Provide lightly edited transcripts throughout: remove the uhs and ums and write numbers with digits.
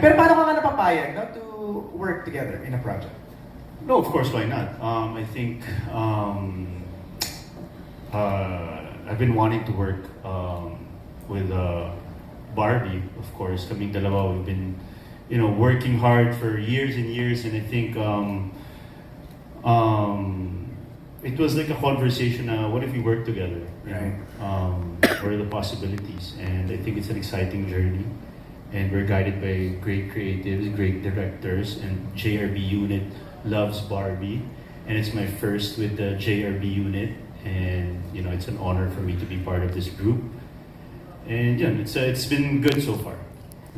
Pero paano ka nga napapayag, no, to work together in a project? No, of course, why not? I think I've been wanting to work with Barbie, of course. Kaming dalawa, we've been, working hard for years and years, and I think it was like a conversation. What if we work together? Right. What are the possibilities? And I think it's an exciting journey, and we're guided by great creatives, great directors, and JRB unit loves Barbie, and it's my first with the JRB unit, and it's an honor for me to be part of this group. And yeah, it's been good so far.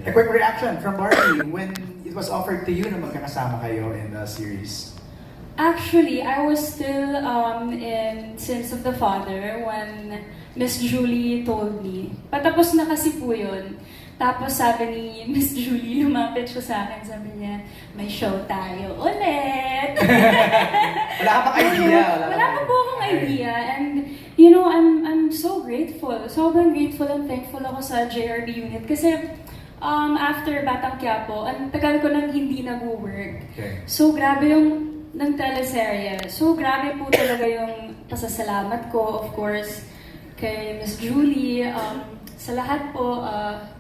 A quick reaction from Barbie when it was offered to you na magkakasama kayo in the series. Actually, I was still in Sins of the Father when Miss Julie told me. Patapos na kasi po yun. Tapos sabi ni Miss Julie, lumapit siya sa akin, sabi niya, may show tayo ulit! Wala ka pang idea? Wala pa po akong idea. And, I'm so grateful. Sobrang grateful and thankful ako sa JRB unit. Kasi, after Batang Quiapo, ang tagal ko nang hindi nag-work. Okay. So, grabe yung ng teleserye. So, grabe po talaga yung pasasalamat ko, of course, kay Miss Julie, sa lahat po,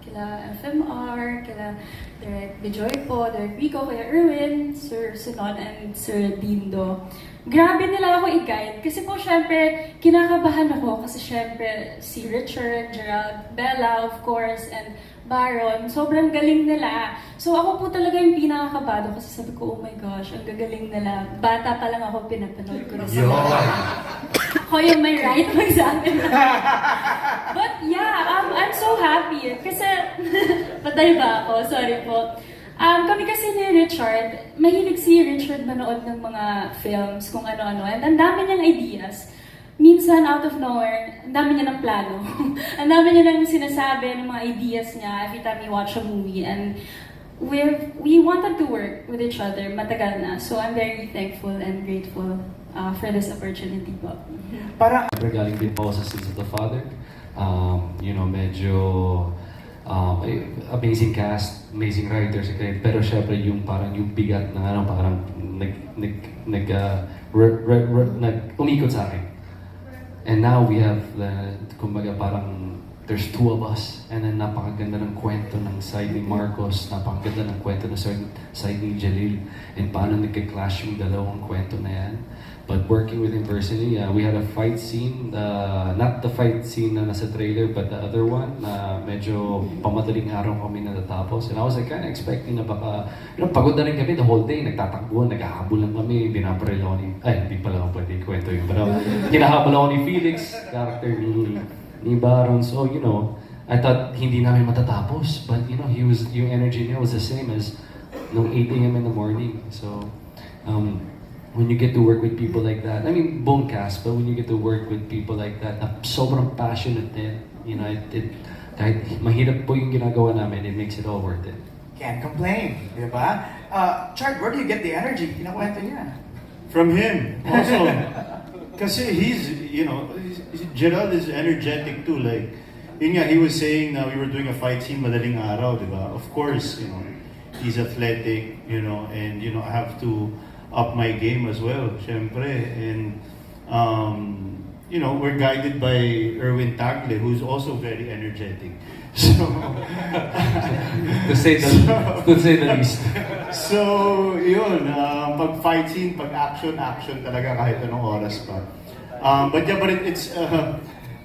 kila FMR, kila Direk Bijoy po, Direk Rico, kaya Erwin, Sir Sinon, and Sir Dindo. Grabe nila ako i-guide. Kasi po, syempre, kinakabahan ako. Kasi syempre, si Richard, Gerald, Bella, of course, and Baron, sobrang galing nila. So ako po talaga yung pinakakabado kasi sabi ko, oh my gosh, ang gagaling nila. Bata pa lang ako, pinapanood ko na sila. Ako yung may right magsabi na. But yeah, I'm so happy. Kasi, patay ba ako? Sorry po. Kami kasi ni Richard, mahilig si Richard manood ng mga films, kung ano-ano. And ang dami niyang ideas. Minsan, out of nowhere, ang dami niya ng plano. Ang dami niya ng sinasabi, ng mga ideas niya every time we watch a movie. And we wanted to work with each other matagal na. So I'm very thankful and grateful for this opportunity po. Parang Galing din po ako sa Sins of the Father. Medyo amazing cast, amazing writers, pero syempre yung parang yung bigat na parang umikot sa akin. And now we have kumbaga parang there's two of us, and then napakaganda ng kwento ng side ni Marcos, napakaganda ng kwento ng side ni Jalil, and paano nagka-clash yung dalawang kwento na yan. But working with him personally, we had a fight scene, not the fight scene na nasa trailer, but the other one, na medyo pamadaling araw kami natatapos. And I was like kind of expecting na baka, pagod na rin kami the whole day, nagtatakbuhan, naghahabol lang kami, binabaril ako hindi pala ako pwede kwento yun, pero hinahabol ako ni Felix, character ni Baron. So, I thought hindi namin matatapos, but yung energy niya was the same as nung 8 a.m. in the morning. So, when you get to work with people like that, I mean, buong cast, but when you get to work with people like that, na sobrang passionate din, kahit mahirap po yung ginagawa namin, it makes it all worth it. can't complain, di ba? Chart, where do you get the energy? Kinakwento niya. From him, also. Kasi Gerald is energetic too. Like, he was saying na we were doing a fight scene madaling araw, di ba? Of course, he's athletic, and I have to up my game as well, syempre. And we're guided by Erwin Tagle, who's also very energetic. So, to say the least. So, pag fight scene, pag action talaga kahit anong oras pa. But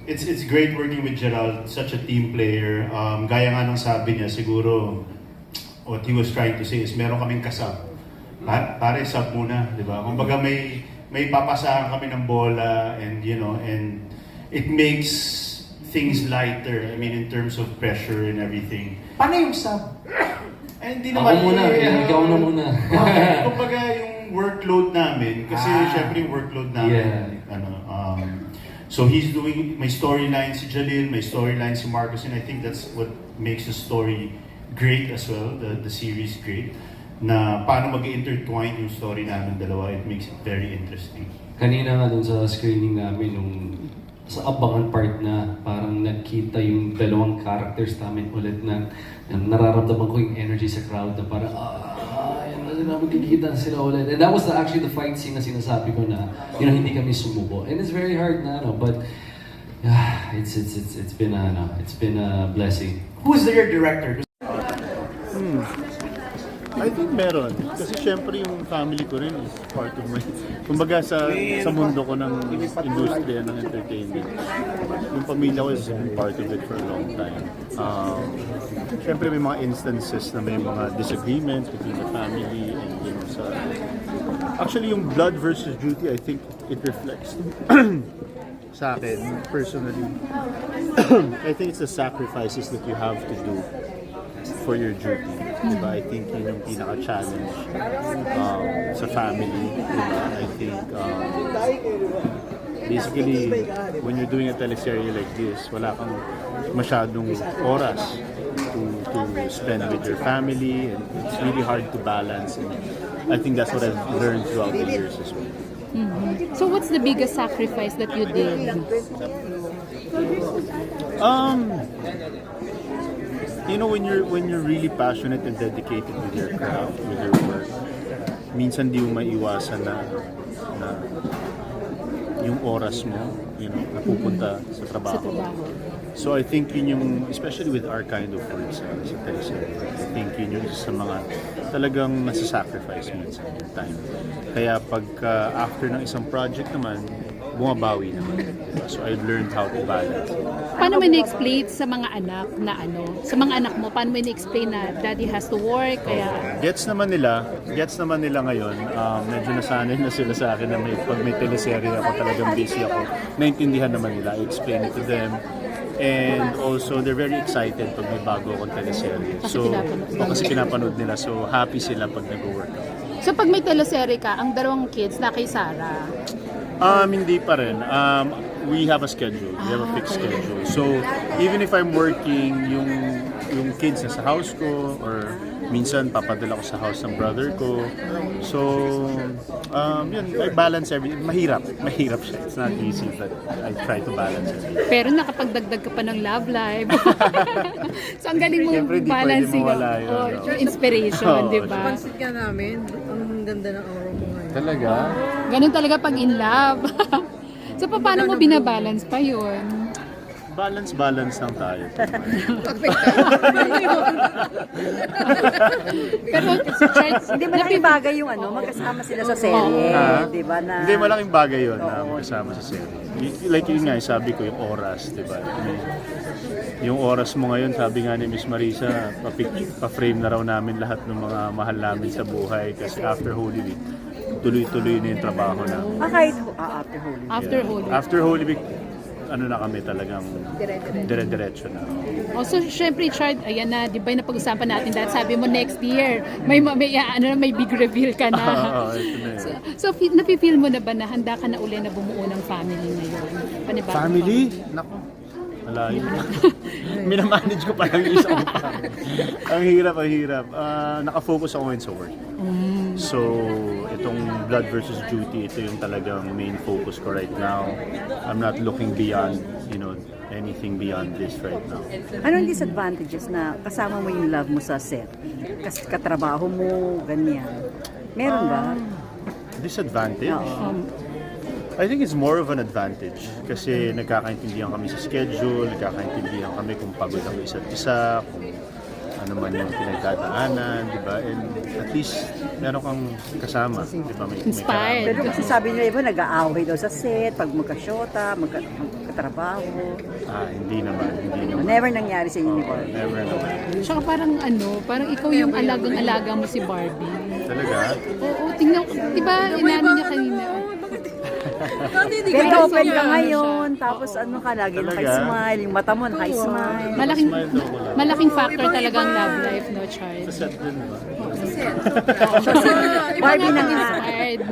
it's great working with Gerald, such a team player. Gaya nga ng sabi niya, siguro what he was trying to say is meron kaming kasab. Pare, sub muna, di ba? Kumbaga may papasahan kami ng bola, and and it makes things lighter. I mean, in terms of pressure and everything. Paano yung sub? Hindi Ako naman. muna, ikaw na muna. Kumbaga yung workload namin, kasi syempre yung workload namin, so he's doing my storyline si Jalil, my storyline si Marcos, and I think that's what makes the story great as well, the series great. Na paano mag-intertwine yung story namin dalawa, it makes it very interesting. Kanina nga dun sa screening namin, nung sa abangan part na parang nakita yung dalawang characters namin ulit na nararamdaman ko yung energy sa crowd na parang yun na magkikita sila ulit. And that was actually the fight scene na sinasabi ko na hindi kami sumuko. And it's very hard na but it's been a blessing. Who's your director? I think meron. Kasi syempre yung family ko rin is part of my... Kumbaga sa mundo ko ng industriya ng entertainment, yung pamilya ko is part of it for a long time. Syempre may mga instances na may mga disagreements between the family and Actually yung Blood versus Duty, I think it reflects sa akin personally. I think it's the sacrifices that you have to do for your duty. Diba? I think yun yung pinaka-challenge sa family. Diba? I think basically when you're doing a teleserye like this, wala kang masyadong oras to spend with your family, and it's really hard to balance, and I think that's what I've learned throughout the years as well. So what's the biggest sacrifice that you did? You know, when you're really passionate and dedicated with your craft, with your work, minsan di mo maiwasan na yung oras mo, napupunta sa trabaho. So I think yun yung, especially with our kind of work sa teleserye, I think yun yung isa sa mga talagang nasa-sacrifice minsan yung time. Kaya pagka after ng isang project naman, bumabawi naman. So I've learned how to balance. Paano mo na-explain sa mga anak na sa mga anak mo, paano mo na-explain na daddy has to work, kaya... Gets naman nila ngayon. Medyo nasanay na sila sa akin na pag may teleserye ako, talagang busy ako. Naintindihan naman nila, I explain it to them. And also, they're very excited pag may bago akong teleserye. Kasi pinapanood nila. So, happy sila pag nag-work ako. So pag may teleserye ka, ang dalawang kids na kay Sarah? Hindi pa rin. We have a schedule. We have a fixed schedule. So, even if I'm working, yung kids na sa house ko, or minsan papadala ko sa house ng brother ko. So, yun, I balance everything. Mahirap siya. It's not easy, but I try to balance it. Pero nakapagdagdag ka pa ng love life. So ang galing mo Siyempre, di balancing. pwede mawala yun, no? Your inspiration, Oo, di ba? Pansit ka namin. Ang ganda ng aura mo ngayon. Talaga? Ganun talaga pag in love. So paano mo binabalance pa yun? Balance lang tayo. Pero Charles, Hindi malaking bagay yung magkasama sila sa serye, di ba? Na... Hindi, malaking bagay yun na kasama sa serye. Like yun nga, sabi ko yung oras, di ba? Yung oras mo ngayon, sabi nga ni Miss Marisa, pa-frame na raw namin lahat ng mga mahal namin sa buhay kasi after Holy Week, tuloy-tuloy na yung trabaho namin. kahit after Holy Week. after Holy. After Holy Week, na kami talagang dire-diretso na. Also, syempre, Chard, ayan na, di ba yung napag-usapan natin dahil sabi mo next year, may big reveal ka na. Ito na yun. So nafe-feel mo na ba na handa ka na uli na bumuo ng family ngayon? Panibagong Family? Nako. Malayo. Minamanage ko pa lang yung isang family. Ang hirap. Nakafocus ako ngayon sa work. So, itong Blood versus Duty, ito yung talagang main focus ko right now. I'm not looking beyond, anything beyond this right now. Anong disadvantages na kasama mo yung love mo sa set? Katrabaho mo, ganyan. Meron ba? Disadvantage? I think it's more of an advantage kasi nagkakaintindihan kami sa schedule, nagkakaintindihan kami kung pagod ang isa't isa, kung ano man yung pinagdadaanan, di ba? And at least meron kang kasama, di ba? May Inspired. Pero kasi sabi nila iba, nag-aaway daw sa set, pag magka-shota, magkatrabaho. Hindi naman. Never nangyari sa inyo ni Barbie. Never naman. Tsaka parang ikaw yung alagang-alaga mo si Barbie. Talaga? Oo, tingnan ko. Di ba, inano niya kanina? Very open ka ngayon, tapos lagi Talaga? naka-smile, yung mata mo naka-smile. Malaking factor talaga ang love life, no, Charles? Sa set din, di ba? Barbie na nga. Inspired.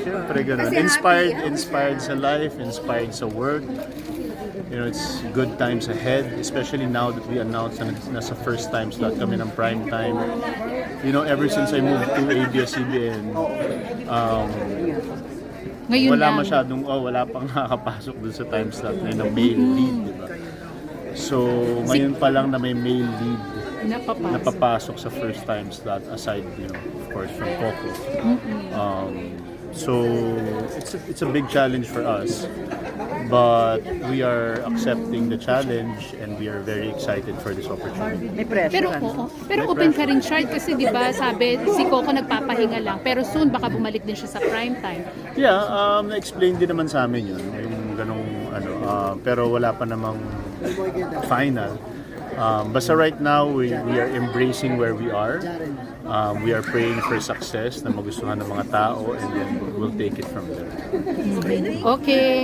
Siyempre ganun. Inspired sa life, inspired sa work. It's good times ahead, especially now that we announced na nasa first time slot kami ng prime time. Ever since I moved to ABS-CBN, Ngayon wala lang. masyadong, wala pang nakakapasok dun sa time slot na yun, na male lead, di ba? So, ngayon pa lang na may male lead napapasok sa first time slot aside, of course, from Coco. So, it's a big challenge for us. But we are accepting the challenge and we are very excited for this opportunity. May pressure Pero ka. oo, pero open ka rin, Shard, kasi di ba sabi si Coco nagpapahinga lang, pero soon baka bumalik din siya sa prime time. Yeah, na-explain din naman sa amin yun, yung ganong pero wala pa namang final. Basta right now, we are embracing where we are. We are praying for success na magustuhan ng mga tao and then we'll take it from there. Okay.